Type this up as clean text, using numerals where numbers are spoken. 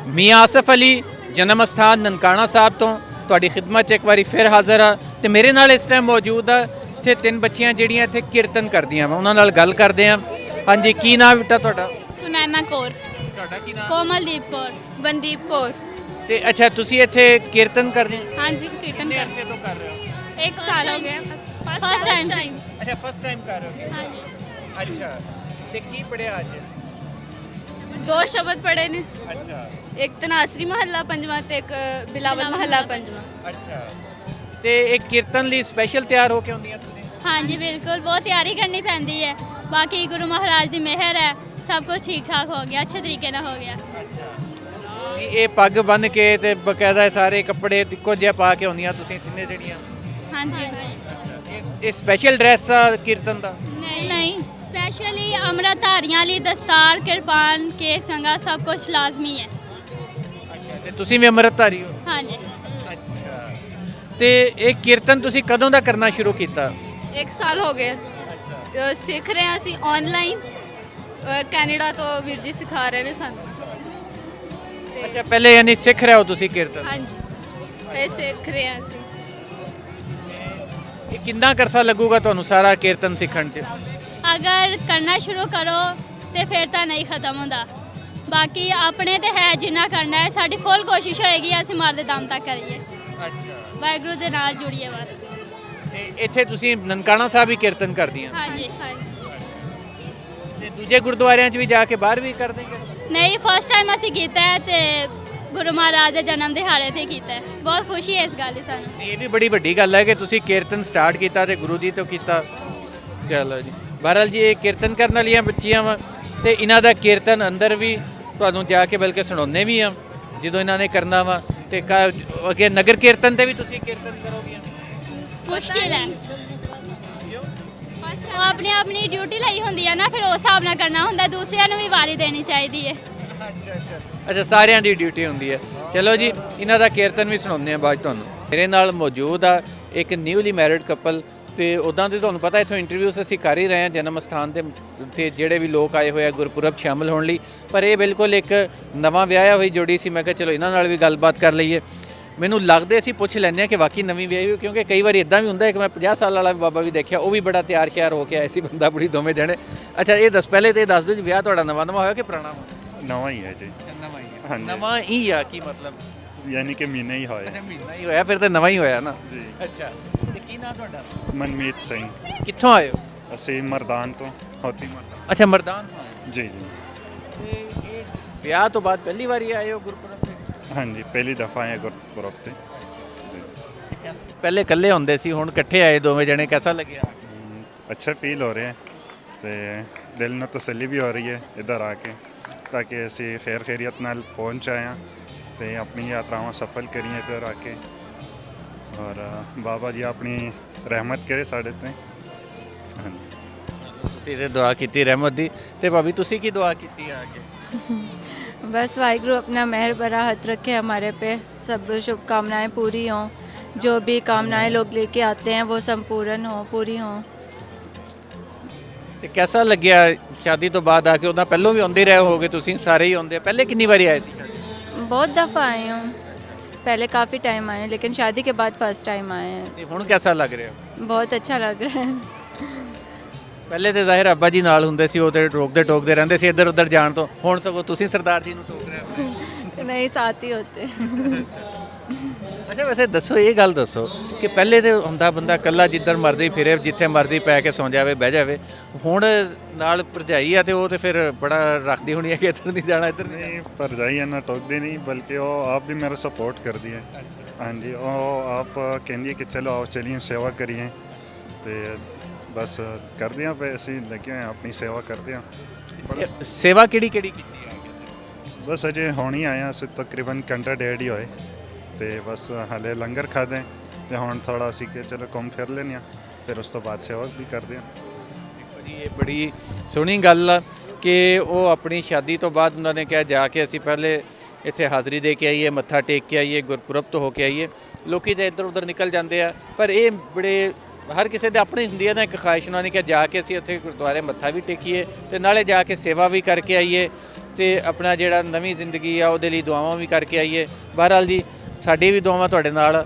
ਮੀਆਂ ਆਸਫ ਅਲੀ ਜਨਮ ਸਥਾਨ ਨਨਕਾਣਾ ਸਾਹਿਬ ਤੋਂ ਤੁਹਾਡੀ ਖਿਦਮਤ 'ਚ ਇੱਕ ਵਾਰੀ ਫਿਰ ਹਾਜ਼ਰ ਆ ਤੇ ਮੇਰੇ ਨਾਲ ਇਸ ਟਾਈਮ ਮੌਜੂਦ ਆ ਇੱਥੇ ਤਿੰਨ ਬੱਚੀਆਂ ਜਿਹੜੀਆਂ ਇੱਥੇ ਕੀਰਤਨ ਕਰਦੀਆਂ ਵਾ ਉਹਨਾਂ ਨਾਲ ਗੱਲ ਕਰਦੇ ਆ। ਹਾਂਜੀ, ਕੀ ਨਾਮ ਬੇਟਾ ਤੁਹਾਡਾ? ਸੁਨੈਨਾ ਕੌਰ। ਤੁਹਾਡਾ ਕੀ ਨਾਮ? ਕੋਮਲਦੀਪ ਕੌਰ। ਵਨਦੀਪ ਕੌਰ। ਤੇ ਅੱਛਾ, ਤੁਸੀਂ ਇੱਥੇ ਕੀਰਤਨ ਕਰਦੇ ਹੋ? ਹਾਂਜੀ, ਕੀਰਤਨ ਕਿੰਨੇ ਕਰ ਅਰਸੇ ਤੋਂ ਕਰ ਰਹੇ ਹੋ? 1 ਸਾਲ ਹੋ ਗਿਆ। First time. ਅੱਛਾ, ਫਸਟ ਟਾਈਮ ਕਰ ਰਹੇ ਹੋ? ਹਾਂਜੀ। ਅੱਛਾ, ਤੇ ਕੀ ਪੜਿਆ ਅੱਜ? 2 ਸ਼ਬਦ ਪੜ੍ਹੇ ਨੇ, ਅੱਛਾ ਇੱਕ ਤਨਾਸਰੀ ਮਹੱਲਾ ਪੰਜਵਾਂ ਤੇ ਇੱਕ ਬਿਲਾਵਲ ਮਹੱਲਾ ਪੰਜਵਾਂ। ਅੱਛਾ, ਤੇ ਇਹ ਕੀਰਤਨ ਲਈ ਸਪੈਸ਼ਲ ਤਿਆਰ ਹੋ ਕੇ ਆਉਂਦੀਆਂ ਤੁਸੀਂ? ਹਾਂਜੀ, ਬਿਲਕੁਲ ਬਹੁਤ ਤਿਆਰੀ ਕਰਨੀ ਪੈਂਦੀ ਹੈ। ਬਾਕੀ ਗੁਰੂ ਮਹਾਰਾਜ ਦੀ ਮਿਹਰ ਹੈ, ਸਭ ਕੁਝ ਠੀਕ ਠਾਕ ਹੋ ਗਿਆ, ਅੱਛੇ ਤਰੀਕੇ ਨਾਲ ਹੋ ਗਿਆ। ਇਹ ਪੱਗ ਬੰਨ੍ਹ ਕੇ ਤੇ ਬਕਾਇਦਾ ਸਾਰੇ ਕੱਪੜੇ ਇੱਕੋ ਜਿਹਾ ਪਾ ਕੇ ਆਉਂਦੀਆਂ ਤੁਸੀਂ ਤਿੰਨੇ ਜਿਹੜੀਆਂ? ਹਾਂਜੀ। ਇਹ ਸਪੈਸ਼ਲ ਡਰੈਸ ਆ ਕੀਰਤਨ ਦਾ? ਨਹੀਂ, ਸਪੈਸ਼ਲੀ ਅੰਮ੍ਰਿਤਧਾਰੀਆਂ ਲਈ ਦਸਤਾਰ, ਕਿਰਪਾਨ, ਕੇਸ, ਕੰਗਾ ਸਭ ਕੁਝ ਲਾਜ਼ਮੀ ਹੈ। ਤੇ ਤੁਸੀਂ ਵੀ ਅੰਮ੍ਰਿਤਧਾਰੀ ਹੋ? ਹਾਂਜੀ। ਅੱਛਾ, ਤੇ ਇਹ ਕੀਰਤਨ ਤੁਸੀਂ ਕਦੋਂ ਦਾ ਕਰਨਾ ਸ਼ੁਰੂ ਕੀਤਾ? 1 ਸਾਲ ਹੋ ਗਿਆ। ਸਿੱਖ ਰਹੇ ਹਾਂ ਅਸੀਂ ਆਨਲਾਈਨ, ਕੈਨੇਡਾ ਤੋਂ ਵੀਰ ਜੀ ਸਿਖਾ ਰਹੇ ਨੇ ਸਾਨੂੰ। ਅੱਛਾ, ਪਹਿਲੇ ਯਾਨੀ ਸਿੱਖ ਰਹੇ ਹੋ ਤੁਸੀਂ ਕੀਰਤਨ? ਹਾਂਜੀ, ਇਹ ਸਿੱਖ ਰਹੇ ਹਾਂ ਅਸੀਂ। ਇਹ ਕਿੰਨਾ ਕਰਸਾ ਲੱਗੂਗਾ ਤੁਹਾਨੂੰ ਸਾਰਾ ਕੀਰਤਨ ਸਿੱਖਣ 'ਚ? ਅਗਰ ਕਰਨਾ ਸ਼ੁਰੂ ਕਰੋ ਤੇ ਫਿਰ ਤਾਂ ਨਹੀਂ ਖਤਮ ਹੁੰਦਾ। ਬਾਕੀ ਆਪਣੇ ਤੇ ਹੈ, ਜਿੰਨਾ ਕਰਨਾ ਹੈ ਸਾਡੀ ਫੁੱਲ ਕੋਸ਼ਿਸ਼ ਹੋਏਗੀ ਅਸੀਂ ਮਰਦੇ ਦਮ ਤੱਕ ਕਰੀਏ। ਅੱਛਾ, ਵਾਹਿਗੁਰੂ ਦੇ ਨਾਲ ਜੁੜੀਏ ਬਸ। ਤੇ ਇੱਥੇ ਤੁਸੀਂ ਨਨਕਾਣਾ ਸਾਹਿਬ ਹੀ ਕੀਰਤਨ ਕਰਦੀਆਂ? ਹਾਂਜੀ। ਤੇ ਦੂਜੇ ਗੁਰਦੁਆਰਿਆਂ 'ਚ ਵੀ ਜਾ ਕੇ ਬਾਹਰ ਵੀ ਕਰਦੇ ਹੋ? ਨਹੀਂ, ਫਸਟ ਟਾਈਮ ਅਸੀਂ ਕੀਤਾ ਹੈ ਤੇ ਗੁਰੂ ਮਹਾਰਾਜ ਦੇ ਜਨਮ ਦਿਹਾੜੇ ਤੇ ਕੀਤਾ ਹੈ। ਬਹੁਤ ਖੁਸ਼ੀ ਹੈ ਇਸ ਗੱਲ ਦੀ ਸਾਨੂੰ। ਇਹ ਵੀ ਬੜੀ ਵੱਡੀ ਗੱਲ ਹੈ ਕਿ ਤੁਸੀਂ ਕੀਰਤਨ ਸਟਾਰਟ ਕੀਤਾ ਤੇ ਗੁਰੂ ਜੀ ਤੋਂ ਕੀਤਾ। ਚਲੋ ਜੀ, ਬਹਰਾਲ ਜੀ ਇਹ ਕੀਰਤਨ ਕਰਨ ਵਾਲੀਆਂ ਬੱਚੀਆਂ ਵਾ ਤੇ ਇਹਨਾਂ ਦਾ ਕੀਰਤਨ ਅੰਦਰ ਵੀ ਤੁਹਾਨੂੰ ਜਾ ਕੇ ਬਲਕਿ ਸੁਣਾਉਂਦੇ ਵੀ ਆ ਜਦੋਂ ਇਹਨਾਂ ਨੇ ਕਰਨਾ ਵਾ। ਤੇ ਅੱਗੇ ਨਗਰ ਕੀਰਤਨ ਤੇ ਵੀ ਤੁਸੀਂ ਕੀਰਤਨ ਕਰੋਗੇ? ਮੁਸ਼ਕਿਲ ਹੈ, ਉਹ ਆਪਣੀ ਡਿਊਟੀ ਲਈ ਹੁੰਦੀ ਹੈ ਨਾ, ਫਿਰ ਉਸ ਹਿਸਾਬ ਨਾਲ ਕਰਨਾ ਹੁੰਦਾ। ਦੂਸਰਿਆਂ ਨੂੰ ਵੀ ਵਾਰੀ ਦੇਣੀ ਚਾਹੀਦੀ ਹੈ। ਅੱਛਾ, ਸਾਰਿਆਂ ਦੀ ਡਿਊਟੀ ਹੁੰਦੀ ਹੈ। ਚਲੋ ਜੀ, ਇਹਨਾਂ ਦਾ ਕੀਰਤਨ ਵੀ ਸੁਣਾਉਂਦੇ ਆ ਬਾਅਦ ਤੁਹਾਨੂੰ। ਮੇਰੇ ਨਾਲ ਮੌਜੂਦ ਆ ਇੱਕ ਨਿਊਲੀ ਮੈਰਿਡ ਕਪਲ ਤੇ ਉੱਦਾਂ ਦੇ ਤੁਹਾਨੂੰ ਪਤਾ ਇੱਥੋਂ ਇੰਟਰਵਿਊਸ ਅਸੀਂ ਕਰ ਹੀ ਰਹੇ ਹਾਂ ਜਨਮ ਸਥਾਨ ਤੇ ਜਿਹੜੇ ਵੀ ਲੋਕ ਆਏ ਹੋਏ ਆ ਗੁਰਪੁਰਬ ਸ਼ਾਮਲ ਹੋਣ ਲਈ। ਪਰ ਇਹ ਬਿਲਕੁਲ ਇੱਕ ਨਵਾਂ ਵਿਆਹਿਆ ਹੋਈ ਜੋੜੀ ਸੀ। ਮੈਂ ਕਿਹਾ ਚਲੋ ਇਹਨਾਂ ਨਾਲ ਵੀ ਗੱਲਬਾਤ ਕਰ ਲਈਏ। ਮੈਨੂੰ ਲੱਗਦਾ ਅਸੀਂ ਪੁੱਛ ਲੈਂਦੇ ਹਾਂ ਕਿ ਵਾਕਈ ਨਵੀਂ ਵਿਆਹੀ ਹੋਈ, ਕਿਉਂਕਿ ਕਈ ਵਾਰੀ ਇਦਾਂ ਵੀ ਹੁੰਦਾ ਕਿ ਮੈਂ 50 ਸਾਲ ਵਾਲਾ ਬਾਬਾ ਵੀ ਦੇਖਿਆ, ਉਹ ਵੀ ਬੜਾ ਤਿਆਰ ਸ਼ਿਆਰ ਹੋ ਕੇ ਆਏ ਸੀ, ਬੰਦਾ ਬੁੜੀ ਦੋਵੇਂ ਜਣੇ। ਅੱਛਾ, ਇਹ ਪਹਿਲੇ ਤੇ ਦੱਸ ਦਿਓ ਜੀ, ਵਿਆਹ ਤੁਹਾਡਾ ਨਵਾਂ ਹੋਇਆ ਕਿ ਪੁਰਾਣਾ? ਨਵਾਂ ਹੀ ਹੈ ਜੀ। ਨਵਾਂ ਹੀ ਹੈ। ਹਾਂਜੀ। ਨਵਾਂ ਹੀ ਆ ਕੀ ਮਤਲਬ? ਯਾਨੀ ਕਿ ਮਹੀਨਾ ਹੀ ਹੋਇਆ। ਅੱਛਾ, ਮਹੀਨਾ ਹੀ ਹੋਇਆ, ਫਿਰ ਤਾਂ ਨਵਾਂ ਹੀ ਹੋਇਆ ਨਾ ਜੀ। ਅੱਛਾ, ਤੇ ਕੀ ਨਾਂ ਤੁਹਾਡਾ? ਮਨਮੀਤ ਸਿੰਘ। ਕਿੱਥੋਂ ਆਏ ਹੋ? ਅਸੀਂ ਮਰਦਾਨ ਤੋਂ, ਹੌਤੀ ਮਰਦਾਨ। ਅੱਛਾ, ਮਰਦਾਨ ਤੋਂ ਆਏ। ਜੀ ਜੀ। ਤੇ ਇਹ ਵਿਆਹ ਤੋਂ ਬਾਅਦ ਪਹਿਲੀ ਵਾਰੀ ਆਏ ਹੋ ਗੁਰਪੁਰਬ ਤੇ? ਹਾਂਜੀ, ਪਹਿਲੀ ਦਫਾ ਆਏ ਗੁਰਪੁਰਬ ਤੇ। ਜੀ। ਪਹਿਲੇ ਇਕੱਲੇ ਹੁੰਦੇ ਸੀ, ਹੁਣ ਇਕੱਠੇ ਆਏ ਦੋਵੇਂ ਜਣੇ, ਕਿਹਦਾ ਲੱਗਿਆ? ਅੱਛਾ ਫੀਲ ਹੋ ਰਿਹਾ ਹੈ ਤੇ ਦਿਲ ਨੂੰ ਤਸੱਲੀ ਵੀ ਹੋ ਰਹੀ ਹੈ ਇੱਧਰ ਆ ਕੇ, ਤਾਂ ਕਿ ਅਸੀਂ ਖੈਰ ਖੈਰੀਅਤ ਨਾਲ ਪਹੁੰਚ ਆਏ ਹਾਂ ਤੇ ਆਪਣੀ ਯਾਤਰਾਵਾਂ ਸਫਲ ਕਰੀਏ ਇੱਧਰ ਆ ਕੇ। ਔਰ ਬਾਬਾ ਜੀ ਆਪਣੀ ਰਹਿਮਤ ਕਰੇ ਸਾਡੇ ਤੇ। ਹਾਂਜੀ, ਤੁਸੀਂ ਤੇ ਦੁਆ ਕੀਤੀ ਰਹਿਮਤ ਦੀ, ਤੇ ਭਾਬੀ ਤੁਸੀਂ ਕੀ ਦੁਆ ਕੀਤੀ ਆ ਕੇ? बस वाहिगुरु अपना मेहर भरा हाथ रखे हमारे पे, सब शुभकामनाएं पूरी हों, जो भी कामनाएं लोग लेके आते हैं वो संपूर्ण हो, पूरी हों। ਤੇ ਕਿਹਦਾ ਲੱਗਿਆ ਸ਼ਾਦੀ ਤੋਂ ਬਾਅਦ ਆ ਕੇ? ਉਹਦਾ ਪਹਿਲਾਂ ਵੀ ਆਉਂਦੇ ਰਹੇ ਹੋਗੇ ਤੁਸੀਂ, ਸਾਰੇ ਹੀ ਆਉਂਦੇ। ਪਹਿਲੇ ਕਿੰਨੀ ਵਾਰੀ ਆਏ ਸੀ? बहुत दफ़ा आए हूँ, पहले काफ़ी टाइम आए हैं, लेकिन शादी के बाद फर्स्ट टाइम आए हैं। ਤੇ ਹੁਣ ਕਿਹਦਾ ਲੱਗ ਰਿਹਾ? बहुत अच्छा लग रहा है। ਪਹਿਲੇ ਤੇ ਜ਼ਾਹਿਰ ਅੱਬਾ ਜੀ ਨਾਲ ਹੁੰਦੇ ਸੀ, ਉਹ ਤੇ ਟੋਕਦੇ ਰਹਿੰਦੇ ਸੀ ਇੱਧਰ ਉੱਧਰ ਜਾਣ ਤੋਂ। ਹੁਣ ਸਗੋਂ ਤੁਸੀਂ ਸਰਦਾਰ ਜੀ ਨੂੰ ਟੋਕ ਰਹੇ ਹੋ। नहीं, साथ ही होते। ਅੱਛਾ, ਵੈਸੇ ਦੱਸੋ, ਇਹ ਗੱਲ ਦੱਸੋ ਕਿ ਪਹਿਲੇ ਤੇ ਹੁੰਦਾ ਬੰਦਾ ਇਕੱਲਾ ਜਿੱਧਰ ਮਰਜ਼ੀ ਫਿਰੇ, ਜਿੱਥੇ ਮਰਜ਼ੀ ਪੈ ਕੇ ਸੌਂ ਜਾਵੇ, ਬਹਿ ਜਾਵੇ। ਹੁਣ ਨਾਲ ਭਰਜਾਈ ਆ ਤੇ ਉਹ ਤੇ ਫਿਰ ਬੜਾ ਰੱਖਦੀ ਹੋਣੀ ਹੈ ਕਿ ਇੱਧਰ ਨਹੀਂ ਜਾਣਾ, ਇੱਧਰ ਨਹੀਂ। ਨਹੀਂ ਭਰਜਾਈ ਇੰਨਾ ਟੋਕਦੀ ਨਹੀਂ, ਬਲਕਿ ਉਹ ਆਪ ਵੀ ਮੇਰਾ ਸਪੋਰਟ ਕਰਦੀ ਹੈ। ਹਾਂਜੀ, ਉਹ ਆਪ ਕਹਿੰਦੀ ਹੈ ਕਿ ਚਲੋ ਆਓ ਚਲੀਏ ਸੇਵਾ ਕਰੀਏ, ਤੇ ਬਸ ਕਰਦੇ ਹਾਂ ਪਏ, ਅਸੀਂ ਲੱਗੇ ਹੋਏ ਹਾਂ ਆਪਣੀ ਸੇਵਾ ਕਰਦੇ ਹਾਂ। ਸੇਵਾ ਕਿਹੜੀ ਕਿਹੜੀ ਕੀਤੀ ਆ? ਬਸ ਅਜੇ ਹੁਣ ਹੀ ਆਏ ਹਾਂ ਅਸੀਂ, ਤਕਰੀਬਨ ਘੰਟਾ ਡੇਢ ਹੀ ਹੋਏ, ਤੇ ਬਸ ਹਾਲੇ ਲੰਗਰ ਖਾਦੇ ਤੇ ਹੁਣ ਥੋੜਾ ਅਸੀਂ ਕਿ ਚਲੋ ਘੁੰਮ ਫਿਰ ਲੈਂਦੇ ਹਾਂ, ਫਿਰ ਉਸ ਤੋਂ ਬਾਅਦ ਸੇਵਾ ਵੀ ਕਰਦੇ ਹਾਂ। ਦੇਖੋ ਜੀ, ਇਹ ਬੜੀ ਸੋਹਣੀ ਗੱਲ ਆ ਕਿ ਉਹ ਆਪਣੀ ਸ਼ਾਦੀ ਤੋਂ ਬਾਅਦ ਉਹਨਾਂ ਨੇ ਕਿਹਾ ਜਾ ਕੇ ਅਸੀਂ ਪਹਿਲੇ ਇੱਥੇ ਹਾਜ਼ਰੀ ਦੇ ਕੇ ਆਈਏ, ਮੱਥਾ ਟੇਕ ਕੇ ਆਈਏ, ਗੁਰਪੁਰਬ ਤੋਂ ਹੋ ਕੇ ਆਈਏ। ਲੋਕੀ ਤਾਂ ਇੱਧਰ ਉੱਧਰ ਨਿਕਲ ਜਾਂਦੇ ਆ, ਪਰ ਇਹ ਬੜੇ ਹਰ ਕਿਸੇ ਦੇ ਆਪਣੀ ਹੁੰਦੀ ਹੈ ਨਾ ਇੱਕ ਖਾਹਿਸ਼। ਉਹਨਾਂ ਨੇ ਕਿਹਾ ਜਾ ਕੇ ਅਸੀਂ ਉੱਥੇ ਗੁਰਦੁਆਰੇ ਮੱਥਾ ਵੀ ਟੇਕੀਏ ਤੇ ਨਾਲੇ ਜਾ ਕੇ ਸੇਵਾ ਵੀ ਕਰਕੇ ਆਈਏ। ਤੇ ਆਪਣਾ ਜਿਹੜਾ ਨਵੀਂ ਜ਼ਿੰਦਗੀ ਆ ਉਹਦੇ ਲਈ ਦੁਆਵਾਂ ਵੀ ਕਰਕੇ ਆਈਏ। ਬਹਰਹਾਲ ਜੀ ਸਾਡੀ ਵੀ ਦੁਆਵਾਂ ਤੁਹਾਡੇ ਨਾਲ